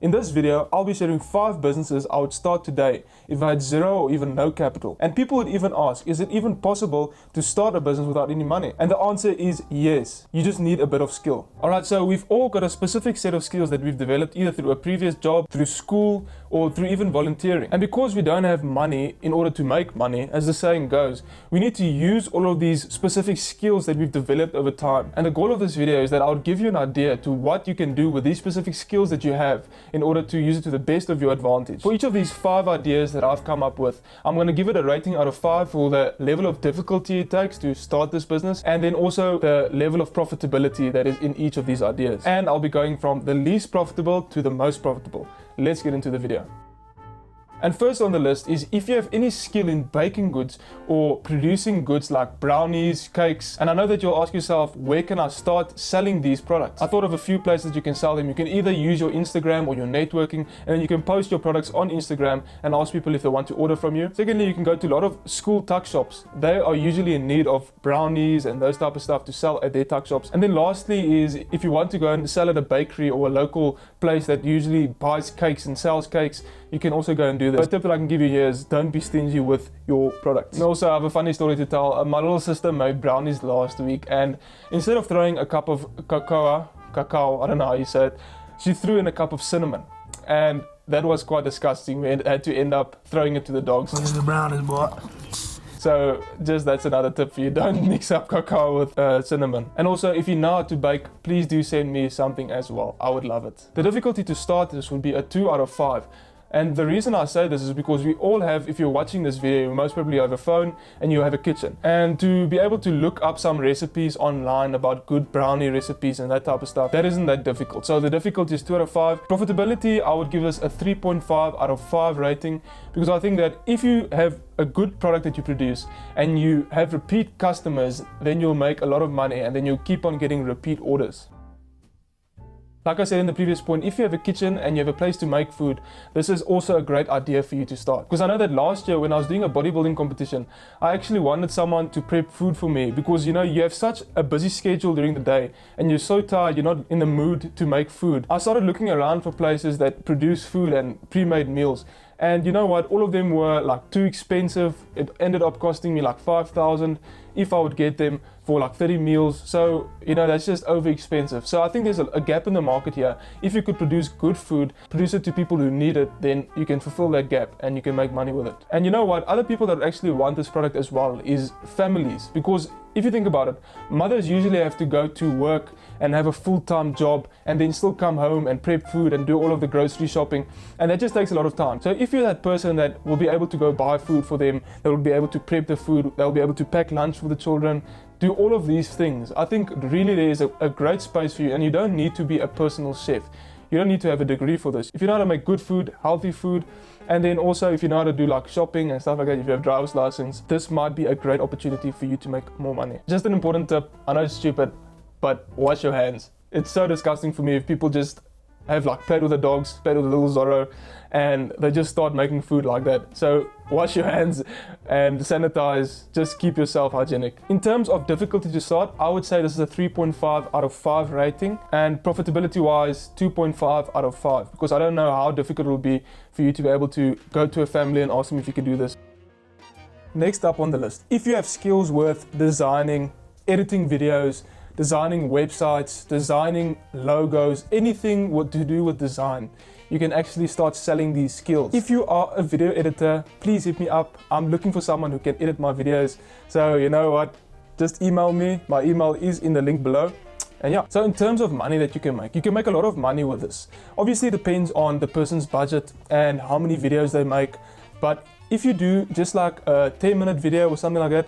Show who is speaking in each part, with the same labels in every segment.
Speaker 1: In this video, I'll be sharing 5 businesses I would start today if I had zero or even no capital. And people would even ask, is it even possible to start a business without any money? And the answer is yes. You just need a bit of skill. Alright, so we've all got a specific set of skills that we've developed either through a previous job, through school, or through even volunteering. And because we don't have money in order to make money, as the saying goes, we need to use all of these specific skills that we've developed over time. And the goal of this video is that I would give you an idea to what you can do with these specific skills that you have in order to use it to the best of your advantage. For each of these 5 ideas that I've come up with, I'm going to give it a rating out of 5 for the level of difficulty it takes to start this business, and then also the level of profitability that is in each of these ideas. And I'll be going from the least profitable to the most profitable. Let's get into the video. And first on the list is if you have any skill in baking goods or producing goods like brownies, cakes, and I know that you'll ask yourself, where can I start selling these products? I thought of a few places you can sell them. You can either use your Instagram or your networking, and then you can post your products on Instagram and ask people if they want to order from you. Secondly, you can go to a lot of school tuck shops. They are usually in need of brownies and those type of stuff to sell at their tuck shops. And then lastly is if you want to go and sell at a bakery or a local place that usually buys cakes and sells cakes, you can also go and do this. The tip that I can give you here is don't be stingy with your products. And also I have a funny story to tell. My little sister made brownies last week, and instead of throwing a cup of cacao, I don't know how you say it, she threw in a cup of cinnamon. And that was quite disgusting. We had to end up throwing it to the dogs.
Speaker 2: Look at the brownies, boy.
Speaker 1: So just that's another tip for you. Don't mix up cacao with cinnamon. And also if you know how to bake, please do send me something as well. I would love it. The difficulty to start this would be a 2 out of 5. And the reason I say this is because we all have, if you're watching this video, you most probably have a phone and you have a kitchen. And to be able to look up some recipes online about good brownie recipes and that type of stuff, that isn't that difficult. So the difficulty is 2 out of 5. Profitability, I would give this a 3.5 out of 5 rating, because I think that if you have a good product that you produce and you have repeat customers, then you'll make a lot of money and then you'll keep on getting repeat orders. Like I said in the previous point, if you have a kitchen and you have a place to make food, this is also a great idea for you to start. Because I know that last year when I was doing a bodybuilding competition, I actually wanted someone to prep food for me, because you know, you have such a busy schedule during the day and you're so tired, you're not in the mood to make food. I started looking around for places that produce food and pre-made meals. And you know what, all of them were like too expensive. It ended up costing me like 5,000 if I would get them for like 30 meals. So, you know, that's just over expensive. So I think there's a gap in the market here. If you could produce good food, produce it to people who need it, then you can fulfill that gap and you can make money with it. And you know what, other people that actually want this product as well is families. Because if you think about it, mothers usually have to go to work and have a full-time job and then still come home and prep food and do all of the grocery shopping, and that just takes a lot of time. So if you're that person that will be able to go buy food for them, that will be able to prep the food, they'll be able to pack lunch for the children, do all of these things, I think really there is a great space for you. And you don't need to be a personal chef. You don't need to have a degree for this. If you know how to make good food, healthy food, and then also if you know how to do like shopping and stuff like that, if you have driver's license, this might be a great opportunity for you to make more money. Just an important tip, I know it's stupid, but wash your hands. It's so disgusting for me if people just have like played with the dogs, played with the little Zorro, and they just start making food like that. So wash your hands and sanitize, just keep yourself hygienic. In terms of difficulty to start, I would say this is a 3.5 out of 5 rating, and profitability wise 2.5 out of 5, because I don't know how difficult it will be for you to be able to go to a family and ask them if you can do this. Next up on the list, if you have skills with designing, editing videos, designing websites, designing logos, anything to do with design, you can actually start selling these skills. If you are a video editor, please hit me up. I'm looking for someone who can edit my videos. So you know what, just email me. My email is in the link below. And yeah, so in terms of money that you can make a lot of money with this. Obviously it depends on the person's budget and how many videos they make. But if you do just like a 10-minute video or something like that,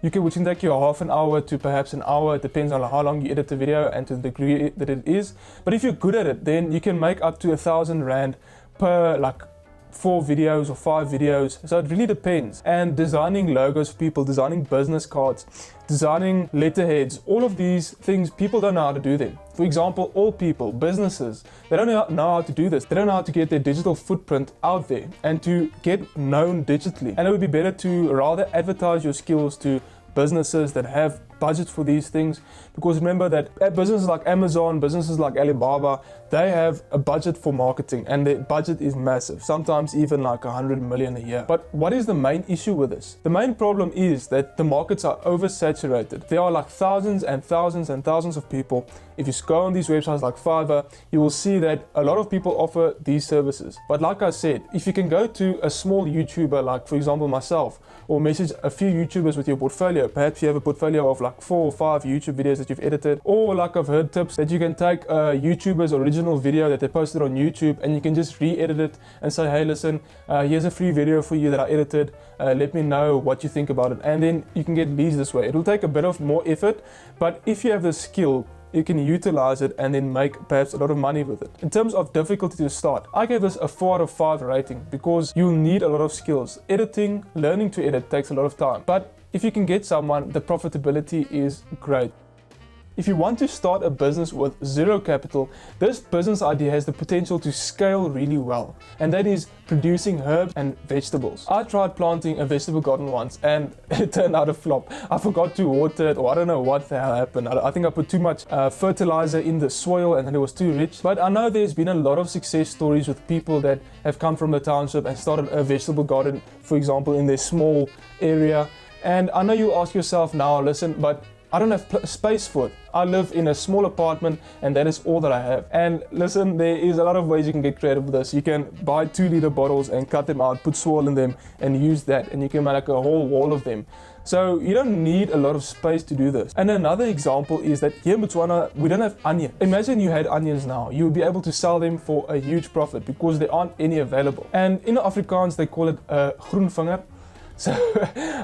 Speaker 1: which can take you a half an hour to perhaps an hour. It depends on how long you edit the video and to the degree that it is. But if you're good at it, then you can make up to 1,000 Rand per like 4 videos or 5 videos. So it really depends. And designing logos for people, designing business cards, designing letterheads, all of these things, people don't know how to do them. For example, all people, businesses, they don't know how to do this. They don't know how to get their digital footprint out there and to get known digitally. And it would be better to rather advertise your skills to businesses that have budget for these things, because remember that businesses like Amazon, businesses like Alibaba, they have a budget for marketing, and their budget is massive, sometimes even like 100 million a year. But what is the main issue with this? The main problem is that the markets are oversaturated. There are like thousands and thousands and thousands of people. If you go on these websites like Fiverr, you will see that a lot of people offer these services. But like I said, if you can go to a small YouTuber, like for example myself, or message a few YouTubers with your portfolio, perhaps you have a portfolio of like 4 or 5 YouTube videos that you've edited, or like I've heard tips that you can take a YouTuber's original video that they posted on YouTube and you can just re-edit it and say, hey listen, here's a free video for you that I edited, let me know what you think about it, and then you can get leads this way. It'll take a bit of more effort, but if you have the skill, you can utilize it and then make perhaps a lot of money with it. In terms of difficulty to start, I gave this a 4 out of 5 rating because you'll need a lot of skills. Editing, learning to edit takes a lot of time, but if you can get someone, the profitability is great. If you want to start a business with zero capital, this business idea has the potential to scale really well, and that is producing herbs and vegetables. I tried planting a vegetable garden once and it turned out a flop. I forgot to water it, or I don't know what the hell happened. I think I put too much fertilizer in the soil and then it was too rich. But I know there's been a lot of success stories with people that have come from the township and started a vegetable garden, for example, in their small area. And I know you ask yourself now, listen, but I don't have space for it. I live in a small apartment and that is all that I have. And listen, there is a lot of ways you can get creative with this. You can buy 2-liter bottles and cut them out, put soil in them and use that, and you can make a whole wall of them. So you don't need a lot of space to do this. And another example is that here in Botswana, we don't have onions. Imagine you had onions now. You would be able to sell them for a huge profit because there aren't any available. And in Afrikaans, they call it a groenvinger. So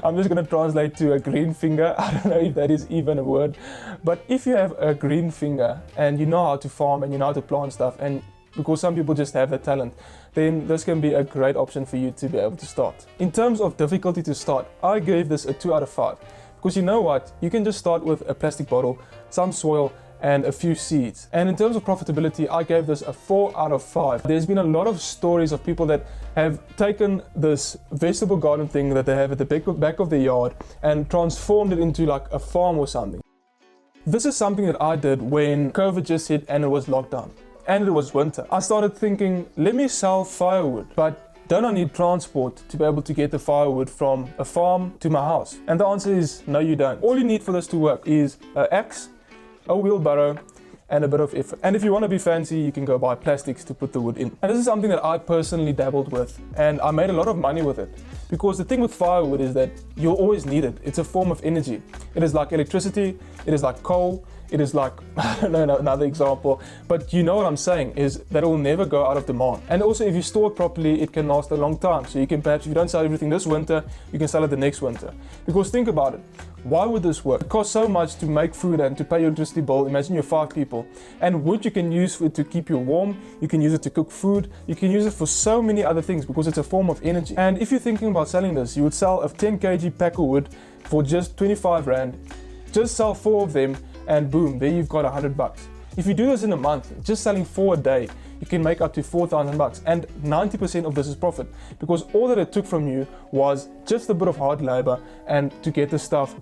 Speaker 1: I'm just going to translate to a green finger. I don't know if that is even a word. But if you have a green finger and you know how to farm and you know how to plant stuff, and because some people just have the talent, then this can be a great option for you to be able to start. In terms of difficulty to start, I gave this a 2 out of 5. Because you know what? You can just start with a plastic bottle, some soil, and a few seeds. And in terms of profitability, I gave this a 4 out of 5. There's been a lot of stories of people that have taken this vegetable garden thing that they have at the back of their yard and transformed it into like a farm or something. This is something that I did when COVID just hit and it was lockdown and it was winter. I started thinking, let me sell firewood, but don't I need transport to be able to get the firewood from a farm to my house? And the answer is no, you don't. All you need for this to work is an axe, a wheelbarrow, and a bit of effort. And if you want to be fancy, you can go buy plastics to put the wood in. And this is something that I personally dabbled with, and I made a lot of money with it. Because the thing with firewood is that you'll always need it. It's a form of energy. It is like electricity, it is like coal, it is like, I don't know, another example, but you know what I'm saying is that it will never go out of demand. And also if you store it properly, it can last a long time. So you can perhaps, if you don't sell everything this winter, you can sell it the next winter. Because think about it, why would this work? It costs so much to make food and to pay your electricity bill. Imagine you're 5 people. And wood you can use it to keep you warm, you can use it to cook food, you can use it for so many other things because it's a form of energy. And if you're thinking about selling this, you would sell a 10 kg pack of wood for just 25 Rand. Just sell 4 of them and boom, there you've got 100 bucks. If you do this in a month, just selling 4 a day, you can make up to 4,000 bucks, and 90% of this is profit because all that it took from you was just a bit of hard labor and to get the stuff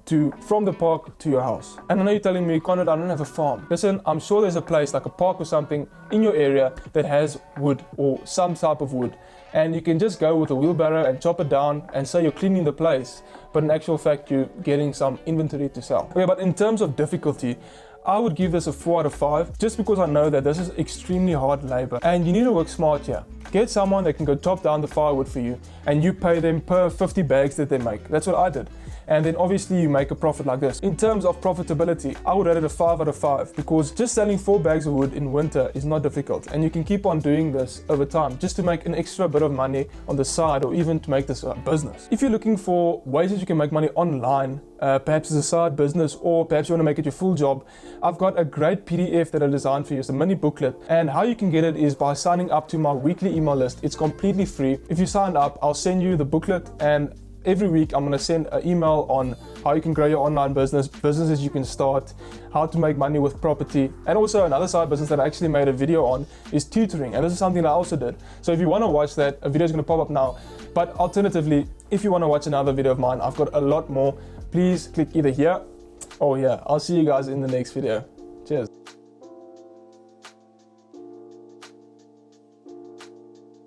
Speaker 1: from the park to your house. And I know you're telling me, Conrad, I don't have a farm. Listen, I'm sure there's a place like a park or something in your area that has wood or some type of wood, and you can just go with a wheelbarrow and chop it down and say you're cleaning the place, but in actual fact you're getting some inventory to sell. Okay, but in terms of difficulty, I would give this a 4 out of 5 just because I know that this is extremely hard labor and you need to work smart here. Get someone that can go chop down the firewood for you and you pay them per 50 bags that they make. That's what I did. And then obviously you make a profit like this. In terms of profitability, I would rate it a 5 out of 5 because just selling 4 bags of wood in winter is not difficult, and you can keep on doing this over time just to make an extra bit of money on the side or even to make this a business. If you're looking for ways that you can make money online, perhaps as a side business, or perhaps you want to make it your full job, I've got a great PDF that I designed for you. It's a mini booklet, and how you can get it is by signing up to my weekly email list. It's completely free. If you sign up, I'll send you the booklet, and every week I'm going to send an email on how you can grow your online business, businesses you can start, how to make money with property, and also another side business that I actually made a video on is tutoring, and this is something that I also did. So if you want to watch that, a video is going to pop up now. But alternatively, if you want to watch another video of mine, I've got a lot more. Please click either here Oh yeah, I'll see you guys in the next video. Cheers.